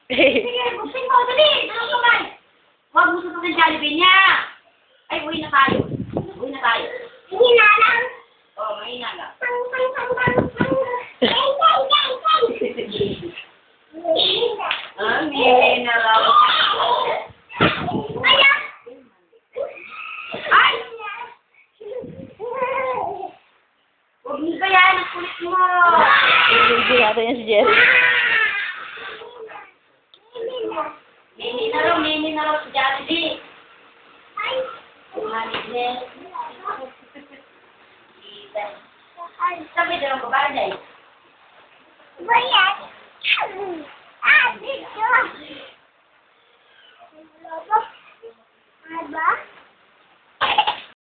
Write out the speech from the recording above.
Sige, buksin mo. Dali. Dalawang kamay. Huwag mo susukin Jollibee niya. Ay, uwi na tayo. Uwi na tayo. Mahina lang. Oo, mahina lang. Mahina lang. Ay! Huwag mo kaya, ang kulit mo. Hindi natin yan si Jerry. Nini na raw si Jollibee. Sabi na lang babae dahil. Bayat. Ah, dito. Ano ba?